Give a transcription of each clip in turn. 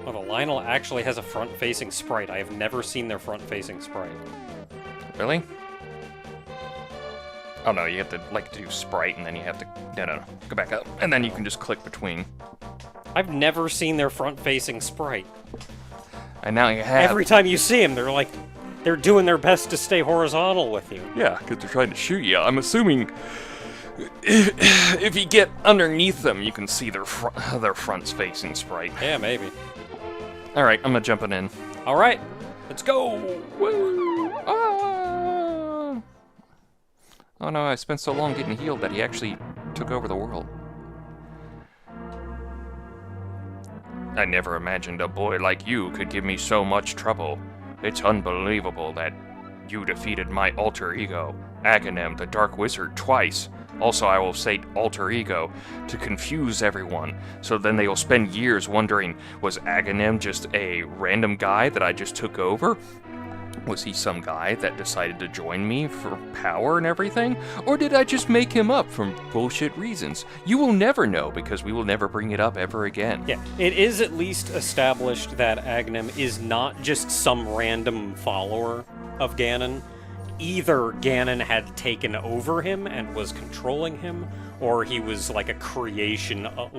Oh, the Lionel actually has a front-facing sprite. I have never seen their front-facing sprite. Really? Oh no, you have to, like, do sprite, and then you have to... No. Go back up. And then you can just click between. I've never seen their front-facing sprite. And now you have... Every time you see them, they're doing their best to stay horizontal with you. Yeah, because they're trying to shoot you. I'm assuming if you get underneath them, you can see their fronts-facing sprite. Yeah, maybe. Alright, I'm gonna jump it in. Alright, let's go! Woo! Ah! Oh no, I spent so long getting healed that he actually took over the world. I never imagined a boy like you could give me so much trouble. It's unbelievable that you defeated my alter ego, Aghanim the Dark Wizard, twice. Also, I will say alter ego to confuse everyone, so then they will spend years wondering, was Aghanim just a random guy that I just took over? Was he some guy that decided to join me for power and everything? Or did I just make him up for bullshit reasons? You will never know, because we will never bring it up ever again. Yeah, it is at least established that Aghanim is not just some random follower of Ganon. Either Ganon had taken over him and was controlling him, or he was like a creation of,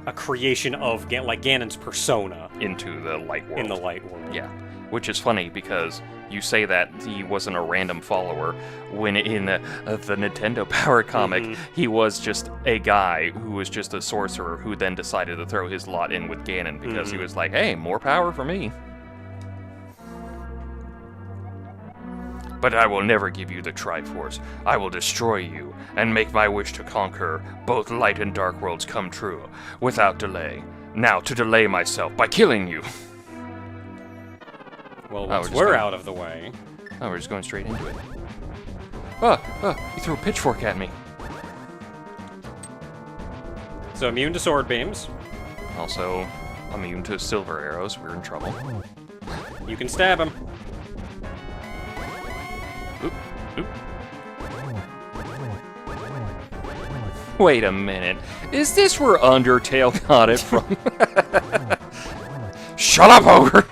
Ganon's persona. Into the light world. In the light world. Yeah. Which is funny, because you say that he wasn't a random follower, when in the Nintendo Power comic, he was just a guy who was just a sorcerer who then decided to throw his lot in with Ganon, because he was like, hey, more power for me. But I will never give you the Triforce. I will destroy you, and make my wish to conquer both light and dark worlds come true, without delay. Now, to delay myself by killing you. Well, once we're out of the way... Oh, we're just going straight into it. He threw a pitchfork at me. So, immune to sword beams. Also, immune to silver arrows. We're in trouble. You can stab him. Oop. Wait a minute. Is this where Undertale got it from? Shut up, Ogre!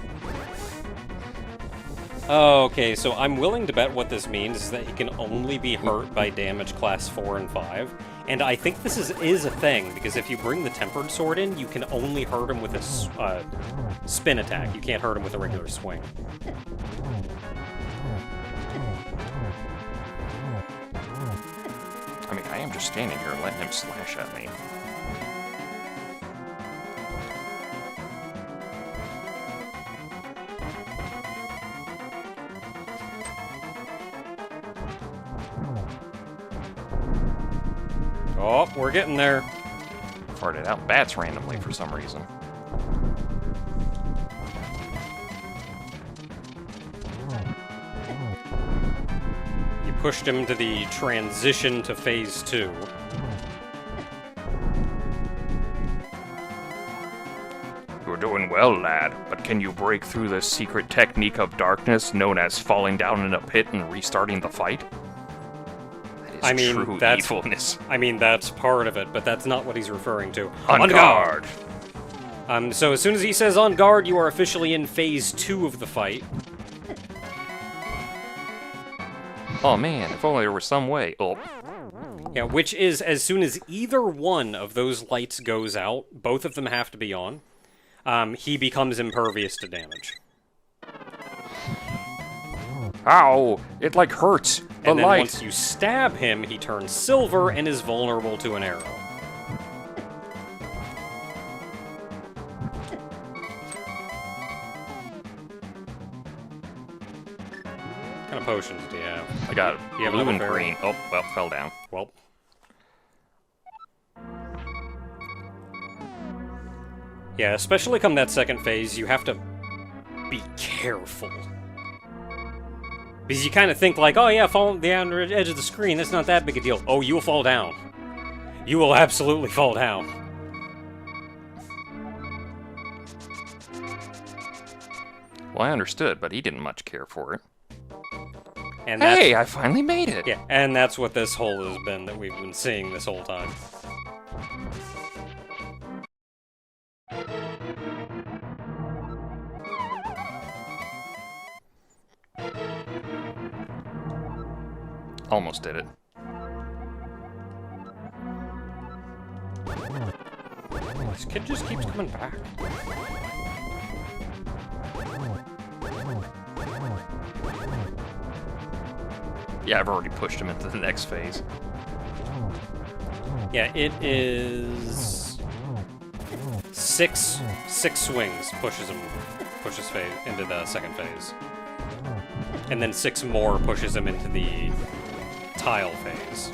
Okay, so I'm willing to bet what this means is that he can only be hurt by damage class 4 and 5. And I think this is a thing, because if you bring the Tempered Sword in, you can only hurt him with a spin attack. You can't hurt him with a regular swing. I mean, I am just standing here and letting him slash at me. Oh, we're getting there. Farted out bats randomly for some reason. You pushed him to the transition to phase 2. You're doing well, lad, but can you break through the secret technique of darkness known as falling down in a pit and restarting the fight? That is true evilness. I mean, that's part of it, but that's not what he's referring to. On guard! So as soon as he says on guard, you are officially in phase 2 of the fight. Oh man, if only there was some way. Oh. Yeah, which is, as soon as either one of those lights goes out, both of them have to be on, he becomes impervious to damage. Ow! It, like, hurts. The And then light. once you stab him, he turns silver and is vulnerable to an arrow. What kind of potions do you have? I got You have blue another and barrel? green. Oh, well, fell down. Well. Yeah, especially come that second phase, you have to be careful. Because you kind of think like, oh yeah, fall down the edge of the screen, that's not that big a deal. Oh, you will fall down. You will absolutely fall down. Well, I understood, but he didn't much care for it. And Hey, I finally made it! yeah, and that's what this hole has been that we've been seeing this whole time. Almost did it. This kid just keeps coming back. Yeah, I've already pushed him into the next phase. Yeah, it is six swings pushes phase into the second phase, and then 6 more pushes him into the tile phase.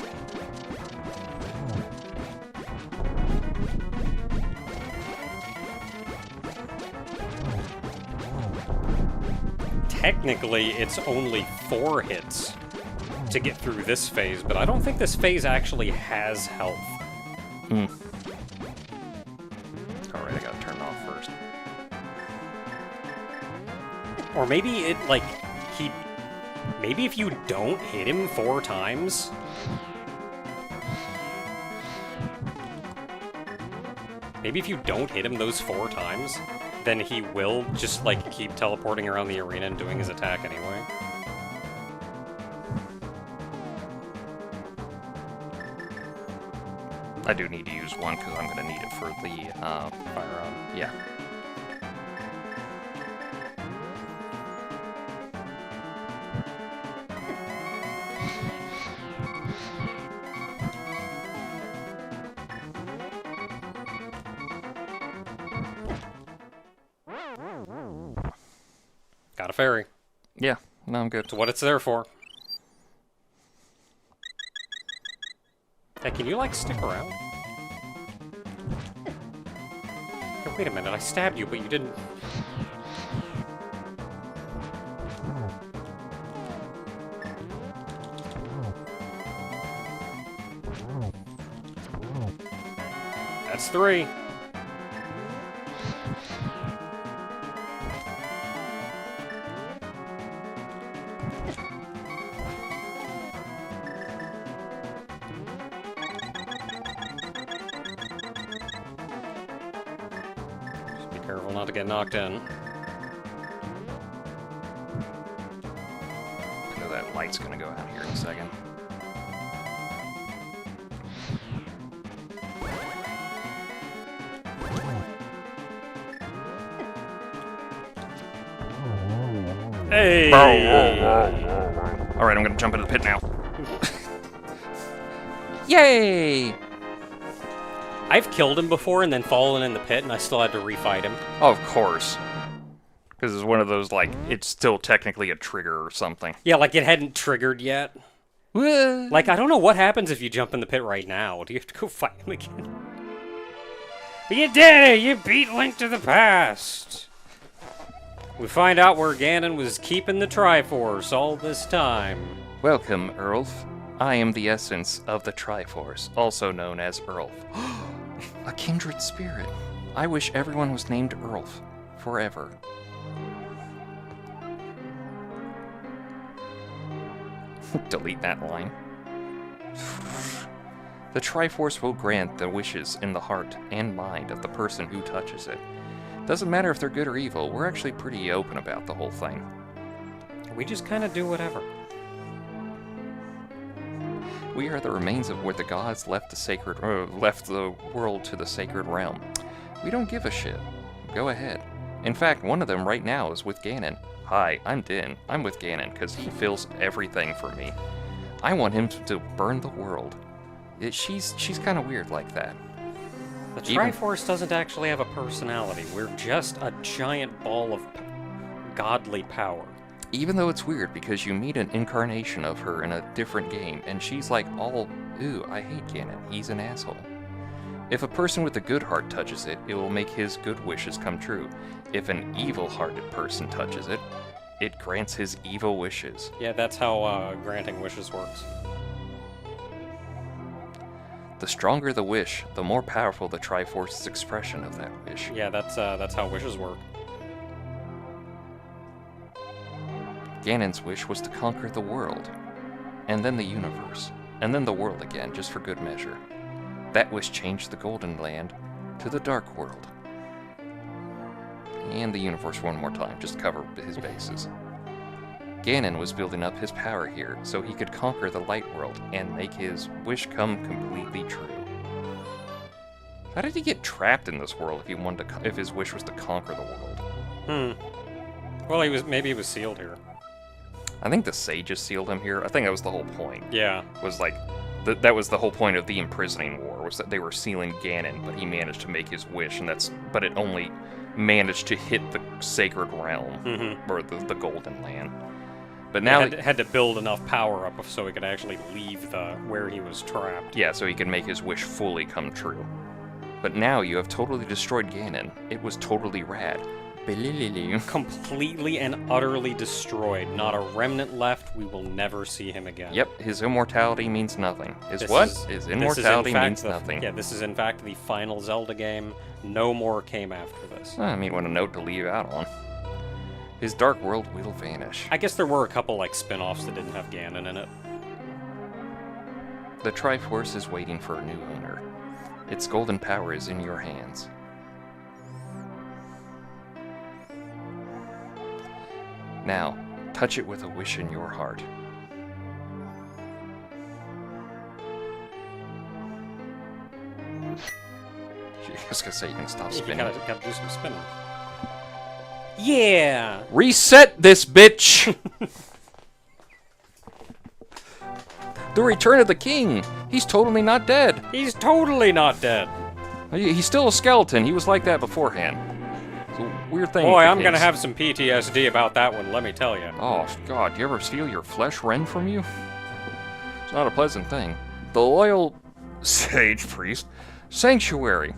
Technically, it's only 4 hits to get through this phase, but I don't think this phase actually has health. Alright, I gotta turn it off first. Or maybe it, like, maybe if you don't hit him 4 times... Maybe if you don't hit him those 4 times, then he will just, like, keep teleporting around the arena and doing his attack anyway. I do need to use one because I'm going to need it for the Fire rod. yeah. Got a fairy. Yeah, no, I'm good. It's what it's there for. Hey, can you, like, stick around? Hey, wait a minute, I stabbed you, but you didn't... That's 3. Careful not to get knocked in. I know that light's gonna go out here in a second. Hey! Alright, I'm gonna jump into the pit now. Yay! I've killed him before and then fallen in the pit, and I still had to refight him. Oh, of course. Because it's one of those, like, it's still technically a trigger or something. Yeah, like it hadn't triggered yet. Like, I don't know what happens if you jump in the pit right now. Do you have to go fight him again? But you did it! You beat Link to the Past! We find out where Ganon was keeping the Triforce all this time. Welcome, Earlf. I am the essence of the Triforce, also known as Earlf. A kindred spirit. I wish everyone was named Earlf. Forever. Delete that line. The Triforce will grant the wishes in the heart and mind of the person who touches it. Doesn't matter if they're good or evil, we're actually pretty open about the whole thing. We just kind of do whatever. We are the remains of where the gods left the world to the sacred realm. We don't give a shit. Go ahead. In fact, one of them right now is with Ganon. Hi, I'm Din. I'm with Ganon because he feels everything for me. I want him to burn the world. She's kind of weird like that. The Triforce doesn't actually have a personality. We're just a giant ball of godly power. Even though it's weird because you meet an incarnation of her in a different game, and she's like all, ooh, I hate Ganon, he's an asshole. If a person with a good heart touches it, it will make his good wishes come true. If an evil-hearted person touches it, it grants his evil wishes. Yeah, that's how granting wishes works. The stronger the wish, the more powerful the Triforce's expression of that wish. Yeah, that's how wishes work. Ganon's wish was to conquer the world, and then the universe, and then the world again, just for good measure. That wish changed the Golden Land to the Dark World. And the universe one more time, just to cover his bases. Ganon was building up his power here so he could conquer the light world and make his wish come completely true. How did he get trapped in this world if his wish was to conquer the world? Well, maybe he was sealed here. I think the sages sealed him here. I think that was the whole point. Yeah. Was like, that was the whole point of the imprisoning war, was that they were sealing Ganon, but he managed to make his wish, but it only managed to hit the sacred realm, or the Golden Land. But now he had to build enough power up so he could actually leave where he was trapped. Yeah, so he could make his wish fully come true. But now you have totally destroyed Ganon. It was totally rad. Completely and utterly destroyed. Not a remnant left. We will never see him again. Yep, his immortality means nothing. His immortality means nothing. Yeah, this is in fact the final Zelda game. No more came after this. I mean, what a note to leave out on. His dark world will vanish. I guess there were a couple like spin-offs that didn't have Ganon in it. The Triforce is waiting for a new owner. Its golden power is in your hands. Now, touch it with a wish in your heart. I was gonna say you can stop spinning. You gotta do some spinning. Yeah! Reset this bitch! The return of the king! He's totally not dead! He's totally not dead! He's still a skeleton. He was like that beforehand. It's a weird thing. Boy, I'm gonna have some PTSD about that one, let me tell you. Oh, God, do you ever feel your flesh rend from you? It's not a pleasant thing. The loyal sage priest. Sanctuary.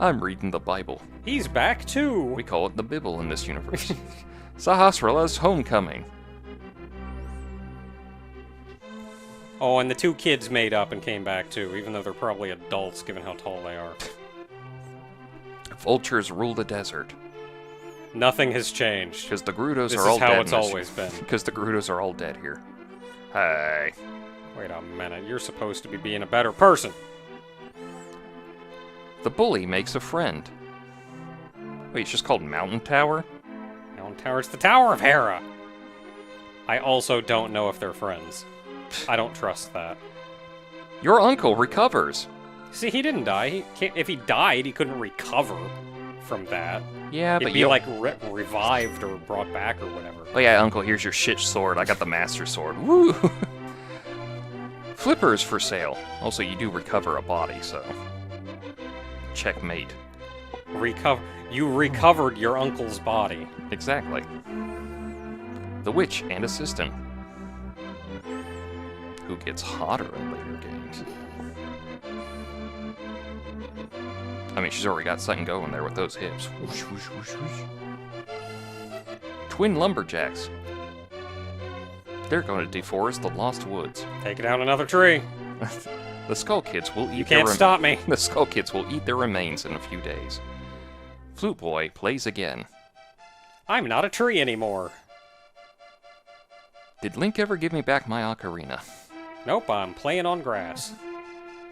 I'm reading the Bible. He's back, too. We call it the Bible in this universe. Sahasrara's homecoming. Oh, and the two kids made up and came back, too, even though they're probably adults, given how tall they are. Vultures rule the desert. Nothing has changed. Because the Gerudos This are all is how dead. it's always been. Because the Gerudos are all dead here. Hey. Wait a minute, you're supposed to be being a better person. The bully makes a friend. Wait, it's just called Mountain Tower? Mountain Tower, it's the Tower of Hera. I also don't know if they're friends. I don't trust that. Your uncle recovers. See, he didn't die. If he died, he couldn't recover from that. Yeah, but he'd be like revived or brought back or whatever. Oh yeah, uncle, here's your shit sword. I got the master sword. Woo! Flippers for sale. Also, you do recover a body, so... Checkmate. You recovered your uncle's body. Exactly. The witch and assistant. Who gets hotter in later games. I mean, she's already got something going there with those hips. Whoosh, whoosh, whoosh, whoosh. Twin lumberjacks. They're going to deforest the Lost Woods. Take down another tree. The Skull Kids will eat. You can't stop me. The Skull Kids will eat their remains in a few days. Flute Boy plays again. I'm not a tree anymore. Did Link ever give me back my ocarina? Nope, I'm playing on grass.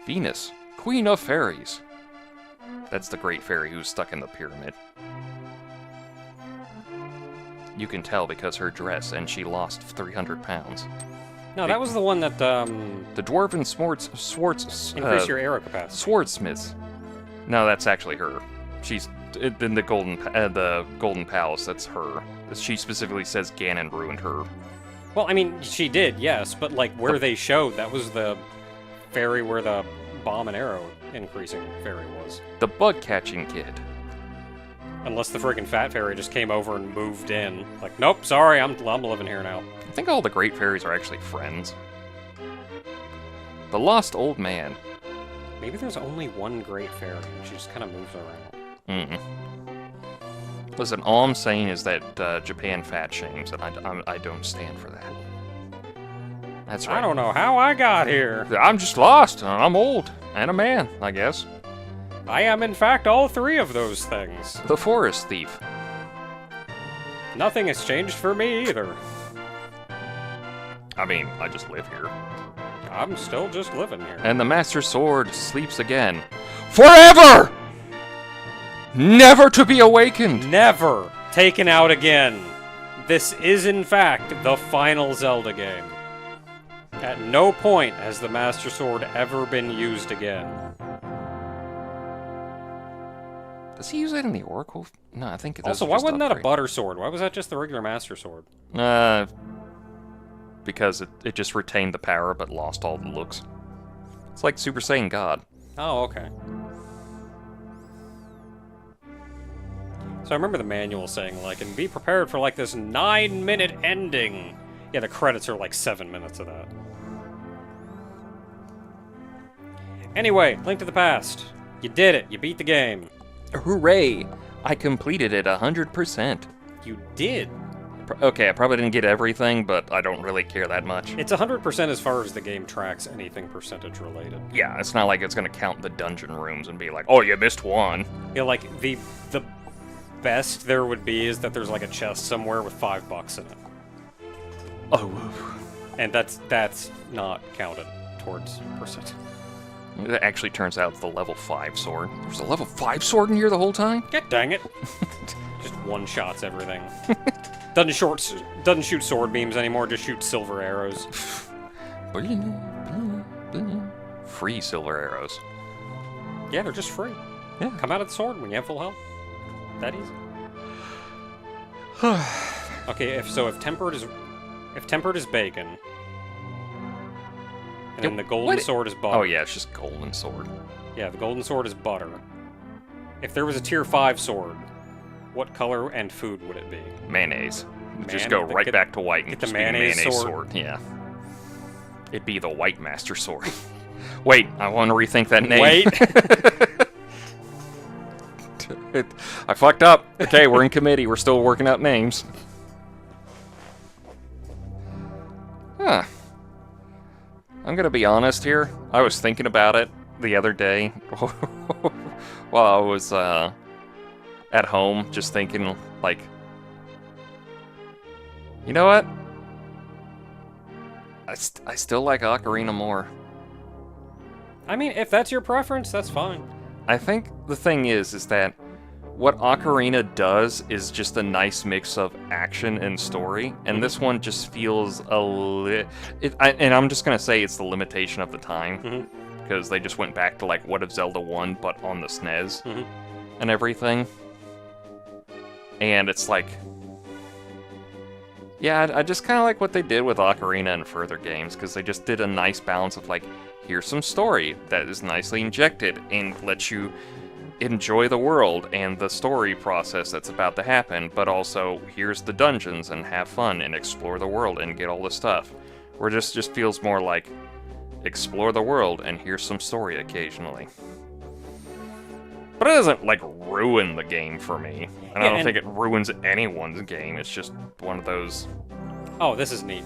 Venus, Queen of Fairies. That's the great fairy who's stuck in the pyramid. You can tell because her dress, and she lost 300 pounds. No, that was the one that, The Dwarven increase your arrow capacity. Swordsmiths. No, that's actually her. She's in the Golden Palace, that's her. She specifically says Ganon ruined her. Well, I mean, she did, yes, but like where they showed, that was the fairy where the bomb and arrow increasing fairy was. The bug-catching kid. Unless the freaking fat fairy just came over and moved in. Like, nope, sorry, I'm living here now. I think all the great fairies are actually friends. The Lost Old Man. Maybe there's only one great fairy, and she just kind of moves around. Listen, all I'm saying is that Japan fat shames, and I don't stand for that. That's right. I don't know how I got here. I'm just lost. I'm old. And a man, I guess. I am, in fact, all three of those things. The Forest Thief. Nothing has changed for me either. I mean, I just live here. I'm still just living here. And the Master Sword sleeps again. Forever! Never to be awakened! Never taken out again. this is in fact the final Zelda game. At no point has the Master Sword ever been used again. Does he use it in the Oracle? No, I think it Also, why wasn't that a butter sword? Why was that just the regular Master Sword? Because it just retained the power but lost all the looks. It's like Super Saiyan God. Oh, okay. So I remember the manual saying, like, and be prepared for, like, this 9-minute ending. Yeah, the credits are like 7 minutes of that. Anyway, Link to the Past. You did it. You beat the game. Hooray! I completed it 100%. You did. Okay, I probably didn't get everything, but I don't really care that much. It's 100% as far as the game tracks anything percentage related. Yeah, it's not like it's gonna count the dungeon rooms and be like, oh, you missed one. Yeah, like, the best there would be is that there's, like, a chest somewhere with $5 in it. Oh. And that's not counted towards percent. It actually turns out it's the level 5 sword. There's a level 5 sword in here the whole time? God dang it. Just one-shots everything. Doesn't shoot sword beams anymore, just shoots silver arrows. Free silver arrows. Yeah, they're just free. Yeah. Come out of the sword when you have full health. That easy. Okay, if tempered is bacon, and then the golden sword is butter. Oh yeah, it's just golden sword. Yeah, the golden sword is butter. If there was a tier 5 sword, what color and food would it be? Mayonnaise. Just go right back to white and get the just be mayonnaise mayonnaise sword. sword. Yeah. It'd be the White Master Sword. Wait, I want to rethink that name. Wait. I fucked up. Okay, we're in committee. We're still working out names. Huh. I'm gonna be honest here. I was thinking about it the other day while I was at home, just thinking, like, you know what? I still like Ocarina more. I mean, if that's your preference, that's fine. I think the thing is that what Ocarina does is just a nice mix of action and story, and this one just feels a and I'm just gonna say it's the limitation of the time, because they just went back to like What If Zelda 1, but on the SNES and everything, and it's like, yeah, I just kind of like what they did with Ocarina and further games, because they just did a nice balance of like, here's some story that is nicely injected and lets you enjoy the world and the story process that's about to happen, but also here's the dungeons and have fun and explore the world and get all the stuff. Where this just feels more like explore the world and here's some story occasionally. But it doesn't like ruin the game for me. And I don't think it ruins anyone's game. It's just one of those. Oh, this is neat.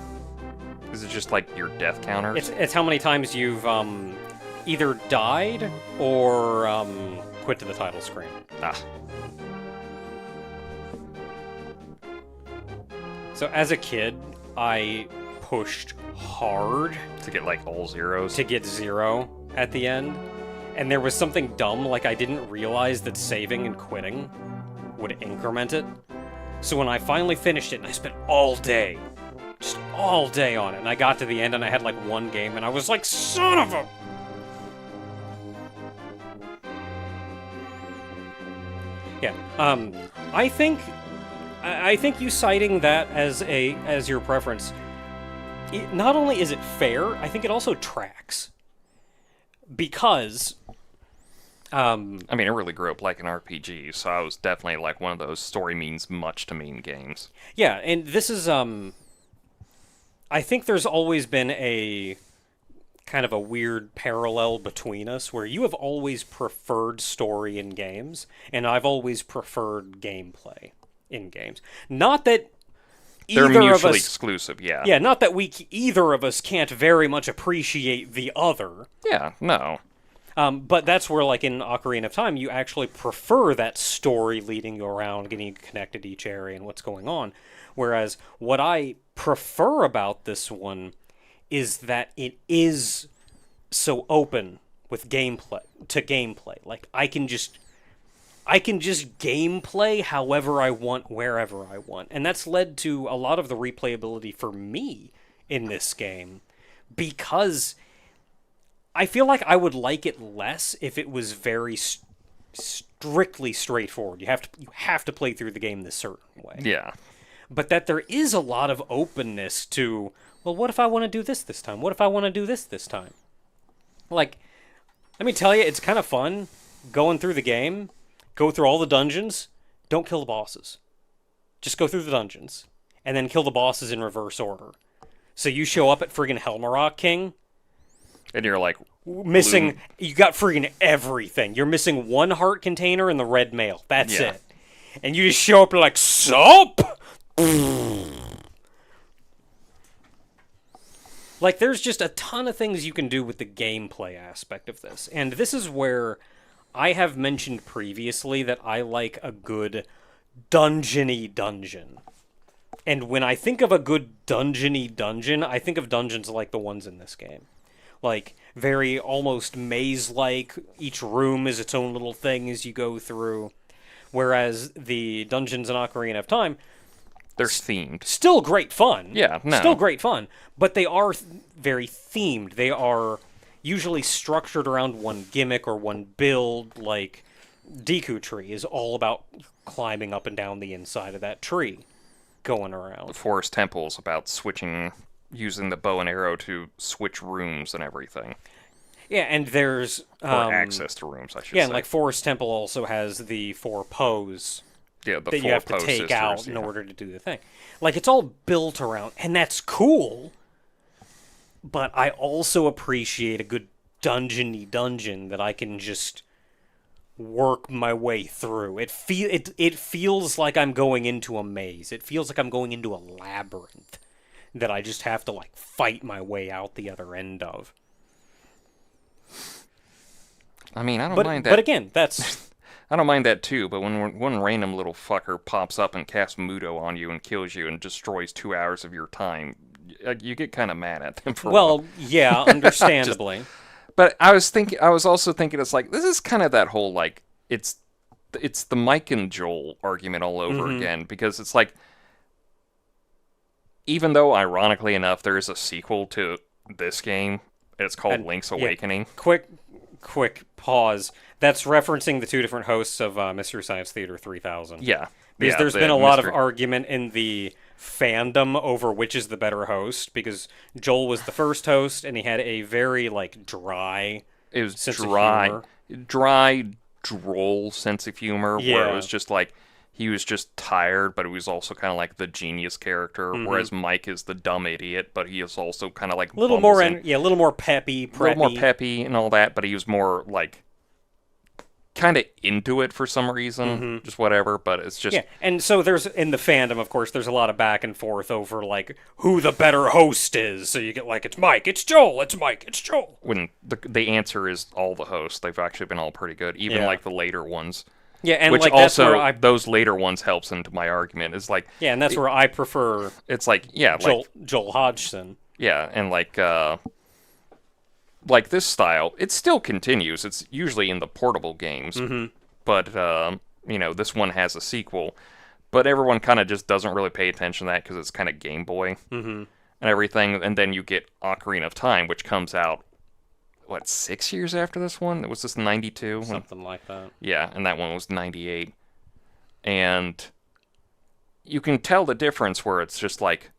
Is it just like your death counters? It's how many times you've either died or quit to the title screen. Ah. So as a kid, I pushed hard To get like all zeros? to get 0 at the end. And there was something dumb, like I didn't realize that saving and quitting would increment it. So when I finally finished it, and I spent all day, just all day on it, and I got to the end and I had like one game, and I was like, son of a... Yeah, I think you citing that as your preference, not only is it fair, I think it also tracks. Because I mean, I really grew up like an RPG, so I was definitely like one of those story means much to me in games. Yeah, and this is I think there's always been a kind of a weird parallel between us where you have always preferred story in games and I've always preferred gameplay in games. Not that They're either mutually of us exclusive, yeah. Yeah, not that either of us can't very much appreciate the other. Yeah, no. But that's where, like, in Ocarina of Time, you actually prefer that story leading you around, getting you connected to each area and what's going on. Whereas what I prefer about this one is that it is so open with gameplay. Like, I can just I can just gameplay however I want, wherever I want. And that's led to a lot of the replayability for me in this game, because I feel like I would like it less if it was very strictly straightforward. You have to play through the game this certain way. Yeah. But that there is a lot of openness to, well, what if I want to do this time? What if I want to do this time? Like, let me tell you, it's kind of fun going through the game, go through all the dungeons, don't kill the bosses. Just go through the dungeons, and then kill the bosses in reverse order. So you show up at friggin' Helmarok King, And you're like, missing, you got friggin' everything. You're missing one heart container and the red mail. That's Yeah. it. And you just show up and like, soap? Like, there's just a ton of things you can do with the gameplay aspect of this. And this is where I have mentioned previously that I like a good dungeon-y dungeon. And when I think of a good dungeon-y dungeon, I think of dungeons like the ones in this game. Like, very almost maze-like. Each room is its own little thing as you go through. Whereas the dungeons in Ocarina of Time, they're themed. still great fun. Yeah, no. Still great fun. But they are very themed. They are usually structured around one gimmick or one build. Like, Deku Tree is all about climbing up and down the inside of that tree, going around. Forest Temple's about using the bow and arrow to switch rooms and everything. Yeah, and there's... Or access to rooms, I should Yeah, say. and like Forest Temple also has the 4 pose yeah, the that you have to take out in order to do the thing. Like, it's all built around, and that's cool, but I also appreciate a good dungeon-y dungeon that I can just work my way through. It feels like I'm going into a maze. It feels like I'm going into a labyrinth that I just have to, like, fight my way out the other end of. I mean, I don't But, mind that. but again, that's... I don't mind that too, but when one random little fucker pops up and casts Mudo on you and kills you and destroys 2 hours of your time, you get kind of mad at them for a while. Well, yeah, understandably. But I was also thinking, it's like, this is kind of that whole, like, it's the Mike and Joel argument all over again, because it's like, even though, ironically enough, there is a sequel to this game, it's called Link's Awakening. Quick pause. That's referencing the two different hosts of Mystery Science Theater 3000. Yeah. Because yeah, there's been a lot of mystery- argument in the fandom over which is the better host, because Joel was the first host, and he had a very, like, dry It was sense of dry, humor. droll sense of humor, where Yeah. it was just like, he was just tired, but he was also kind of like the genius character, whereas Mike is the dumb idiot, but he is also kind of like A little more peppy, preppy. a little more peppy and all that, but he was more like kind of into it for some reason, just whatever. But it's just Yeah, and so there's, in the fandom, of course, there's a lot of back and forth over, like, who the better host is. So you get, like, it's Mike, it's Joel, it's Mike, it's Joel. when the answer is all the hosts. They've actually been all pretty good, even Yeah. like the later ones. Yeah, and Which like that's also, where those later ones helps into my argument. It's like, yeah, and that's where I prefer it's like, yeah, Joel Hodgson. yeah, and like this style, it still continues. It's usually in the portable games, but this one has a sequel. But everyone kind of just doesn't really pay attention to that because it's kind of Game Boy and everything. And then you get Ocarina of Time, which comes out 6 years after this one? Was this 92? Something like that. Yeah, and that one was 98. And you can tell the difference where it's just like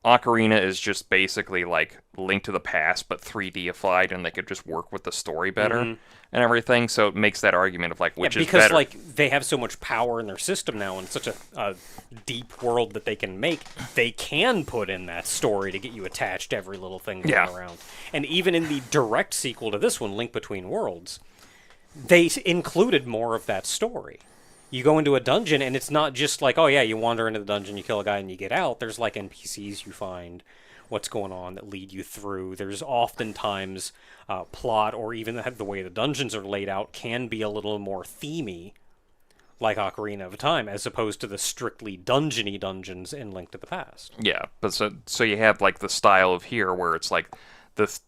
Ocarina is just basically like Link to the Past, but 3D-ified, and they could just work with the story better and everything. So it makes that argument of like which is better. Because like they have so much power in their system now, and such a deep world that they can make. They can put in that story to get you attached to every little thing going around. And even in the direct sequel to this one, Link Between Worlds, they included more of that story. You go into a dungeon, and it's not just like, oh yeah, you wander into the dungeon, you kill a guy, and you get out. There's like NPCs you find, what's going on that lead you through. There's oftentimes plot, or even the way the dungeons are laid out can be a little more themey, like Ocarina of Time, as opposed to the strictly dungeon-y dungeons in Link to the Past. Yeah, but so you have like the style of here where it's like the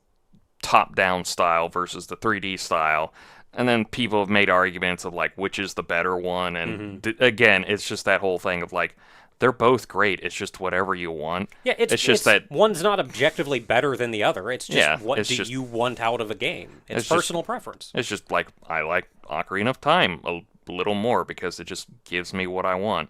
top-down style versus the 3D style. And then people have made arguments of, like, which is the better one. And again, it's just that whole thing of, like, they're both great. It's just whatever you want. Yeah, it's just that one's not objectively better than the other. It's just what do just, you want out of a game? It's personal preference. It's just like I like Ocarina of Time a little more because it just gives me what I want.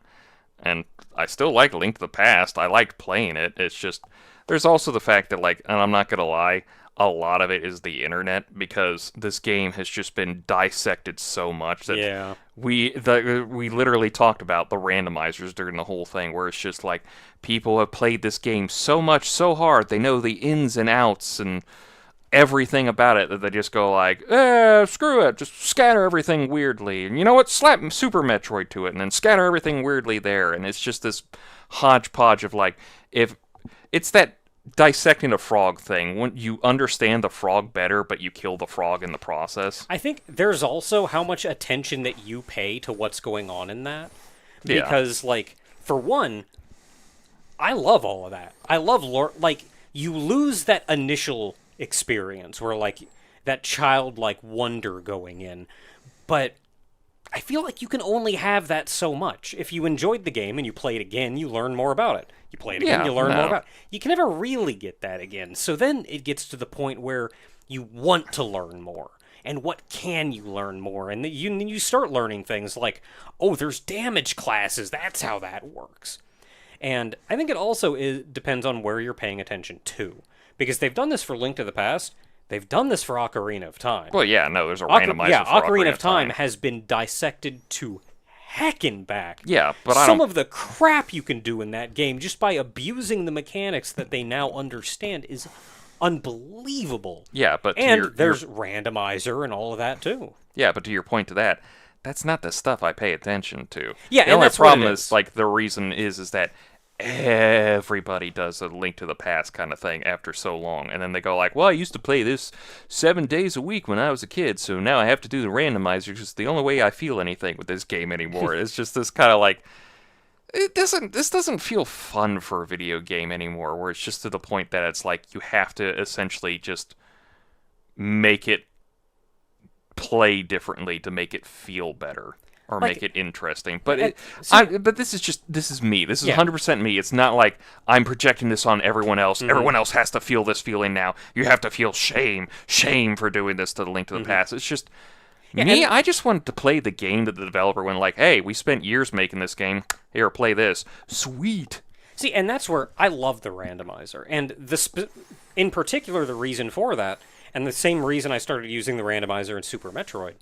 And I still like Link to the Past. I liked playing it. It's just there's also the fact that, like, and I'm not gonna lie, a lot of it is the internet because this game has just been dissected so much that we literally talked about the randomizers during the whole thing, where it's just like people have played this game so much, so hard, they know the ins and outs and everything about it, that they just go like, screw it, just scatter everything weirdly, and you know what, slap Super Metroid to it, and then scatter everything weirdly there, and it's just this hodgepodge of, like, if it's that dissecting a frog thing, when you understand the frog better but you kill the frog in the process. I think there's also how much attention that you pay to what's going on in that, because like, for one, I love all of that. I love like, you lose that initial experience where, like, that childlike wonder going in, but I feel like you can only have that so much. If you enjoyed the game and you play it again, you learn more about it. You play it again, you learn more about it. You can never really get that again. So then it gets to the point where you want to learn more. And what can you learn more? And you start learning things like, oh, there's damage classes. That's how that works. And I think it also depends on where you're paying attention to. Because they've done this for Link to the Past. They've done this for Ocarina of Time. Well, yeah, no, there's a randomizer yeah, for Ocarina of Time has been dissected to heckin' back. Yeah, but some of the crap you can do in that game just by abusing the mechanics that they now understand is unbelievable. Yeah, but there's randomizer and all of that too. Yeah, but to your point to that, that's not the stuff I pay attention to. Yeah, the only problem is, like, the reason is that everybody does a Link to the Past kind of thing after so long, and then they go like, well, I used to play this 7 days a week when I was a kid, so now I have to do the randomizer because it's the only way I feel anything with this game anymore. It's just this kind of like, this doesn't feel fun for a video game anymore, where it's just to the point that it's like you have to essentially just make it play differently to make it feel better. Or like, make it interesting. But but this is me. This is 100% me. It's not like I'm projecting this on everyone else. Everyone else has to feel this feeling now. You have to feel shame for doing this to the Link to the Past. It's just me. I just wanted to play the game that the developer went like, hey, we spent years making this game. Here, play this. Sweet. See, and that's where I love the randomizer. And in particular, the reason for that, and the same reason I started using the randomizer in Super Metroid,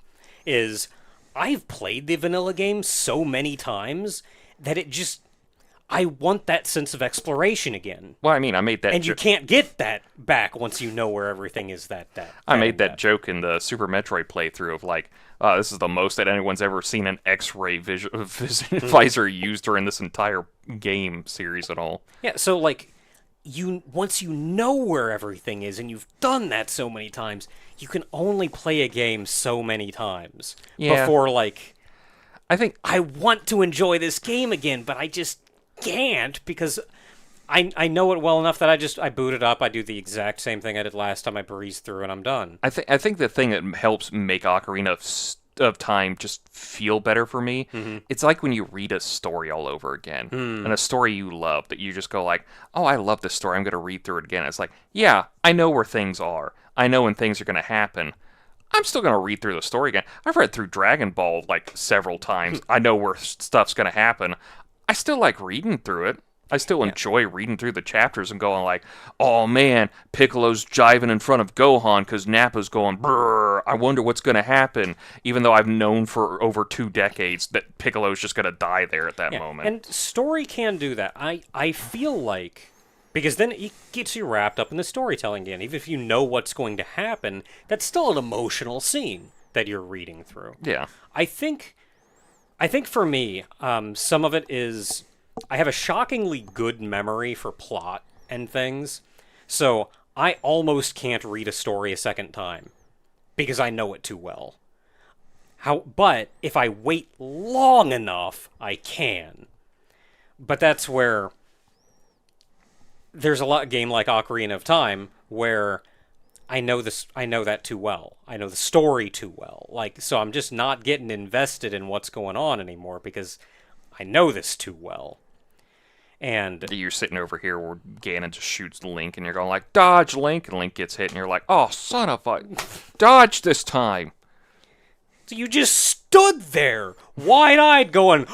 is I've played the vanilla game so many times that I want that sense of exploration again. Well, I mean, I made that... And you can't get that back once you know where everything is I made that joke in the Super Metroid playthrough of like, this is the most that anyone's ever seen an X-ray visor used during this entire game series at all. Yeah, so like, once you know where everything is, and you've done that so many times, you can only play a game so many times before, like, I think I want to enjoy this game again, but I just can't because I know it well enough that I boot it up, I do the exact same thing I did last time, I breeze through, and I'm done. I think the thing that helps make Ocarina of Time just feel better for me, it's like when you read a story all over again, and a story you love, that you just go like, oh, I love this story, I'm going to read through it again. It's like, yeah, I know where things are. I know when things are going to happen. I'm still going to read through the story again. I've read through Dragon Ball, like, several times. I know where stuff's going to happen. I still like reading through it. I still enjoy reading through the chapters and going like, oh man, Piccolo's jiving in front of Gohan because Nappa's going, brrr, I wonder what's going to happen. Even though I've known for over 2 decades that Piccolo's just going to die there at that moment. And story can do that. I feel like, because then it gets you wrapped up in the storytelling again. Even if you know what's going to happen, that's still an emotional scene that you're reading through. Yeah. I think for me, some of it is I have a shockingly good memory for plot and things, so I almost can't read a story a second time because I know it too well. But if I wait long enough, I can. But that's where there's a game like Ocarina of Time where I know this. I know that too well. I know the story too well. Like, so I'm just not getting invested in what's going on anymore because I know this too well. And You're sitting over here where Ganon just shoots Link, and you're going like, dodge, Link, and Link gets hit, and you're like, oh, son of a... dodge this time! so you just stood there, wide-eyed, going...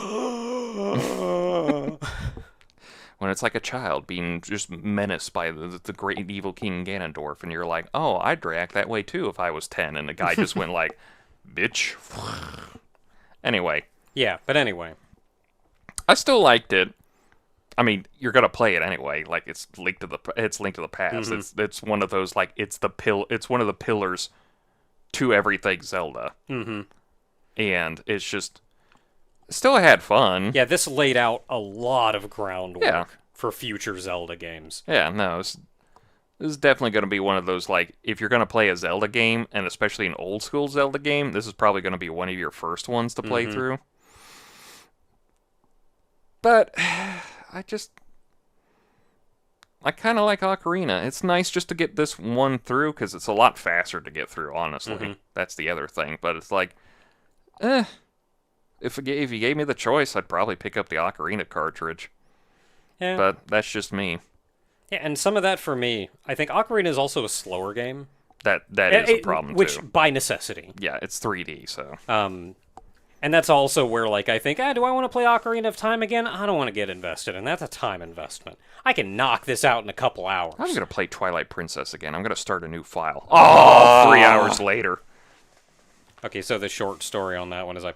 When it's like a child being just menaced by the great evil King Ganondorf, and you're like, oh, I'd react that way too if I was 10, and the guy just went like, bitch. Anyway. Yeah, but anyway. I still liked it. I mean, you're gonna play it anyway. Like, it's Link to the Past. Mm-hmm. It's one of those, like, it's one of the pillars to everything Zelda. Mm-hmm. And it's just still had fun. Yeah, this laid out a lot of groundwork Yeah. for future Zelda games. Yeah, no, this is definitely going to be one of those, like, if you're going to play a Zelda game, and especially an old school Zelda game, this is probably going to be one of your first ones to play through. But I kind of like Ocarina. It's nice just to get this one through, because it's a lot faster to get through, honestly. That's the other thing. But it's like, if you gave me the choice, I'd probably pick up the Ocarina cartridge. Yeah. But that's just me. Yeah, and some of that for me, I think Ocarina is also a slower game. That is a problem, which, too. by necessity. Yeah, it's 3D, so... And that's also where, like, I think, do I want to play Ocarina of Time again? I don't want to get invested, and that's a time investment. I can knock this out in a couple hours. I'm going to play Twilight Princess again. I'm going to start a new file. Oh, 3 hours later. Okay, so the short story on that one is I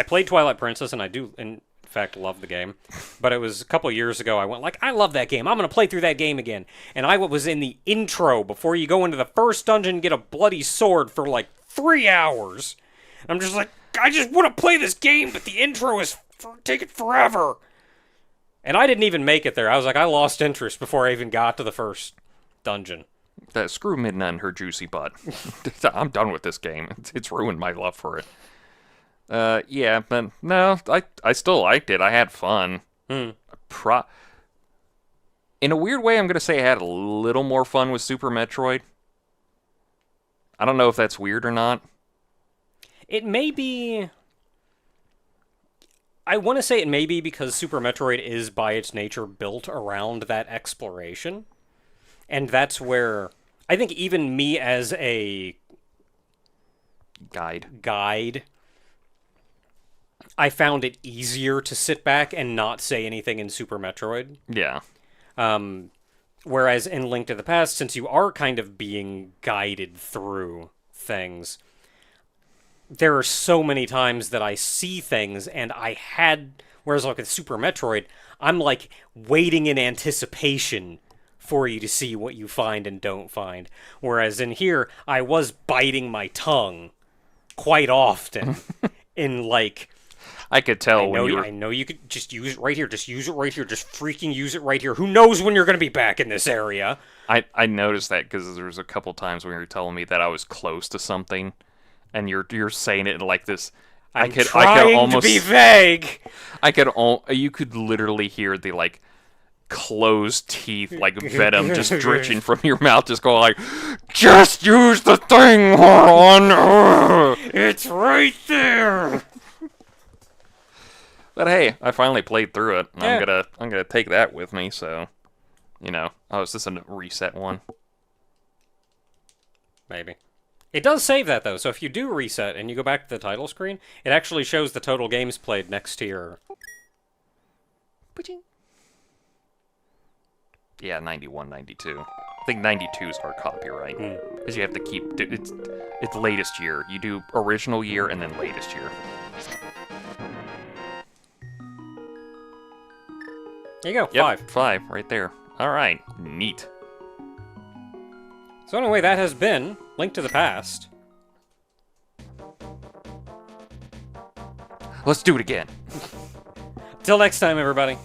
played Twilight Princess, and I do, in fact, love the game. But it was a couple years ago, I went like, I love that game. I'm going to play through that game again. And I was in the intro before you go into the first dungeon and get a bloody sword for, like, 3 hours. I'm just like, I just want to play this game, but the intro is taking forever. And I didn't even make it there. I was like, I lost interest before I even got to the first dungeon. Screw Midna and her juicy butt. I'm done with this game. It's ruined my love for it. Yeah, but no, I still liked it. I had fun. In a weird way, I'm going to say I had a little more fun with Super Metroid. I don't know if that's weird or not. It may be... I want to say it may be because Super Metroid is, by its nature, built around that exploration. And that's where... I think even me as a... Guide... I found it easier to sit back and not say anything in Super Metroid. Yeah. Whereas in Link to the Past, since you are kind of being guided through things... There are so many times that I see things, and whereas like with Super Metroid, I'm like waiting in anticipation for you to see what you find and don't find. Whereas in here, I was biting my tongue quite often in like... I could tell I know you could just use it right here, just use it right here, just freaking use it right here. Who knows when you're going to be back in this area? I noticed that because there was a couple times when you were telling me that I was close to something. And you're saying it like this. I could almost be vague. You could literally hear the like closed teeth, like venom, just drenching from your mouth, just going like, "Just use the thing, on. It's right there." But hey, I finally played through it. And Yeah. I'm gonna take that with me. So, oh, is this a reset one? Maybe. It does save that, though, so if you do reset and you go back to the title screen, it actually shows the total games played next to your... Yeah, 91, 92. I think 92 is our copyright. Because you have to keep... It's latest year. You do original year and then latest year. There you go, Yep, 5. 5, right there. Alright, neat. So anyway, that has been Link to the Past. Let's do it again. Till next time, everybody.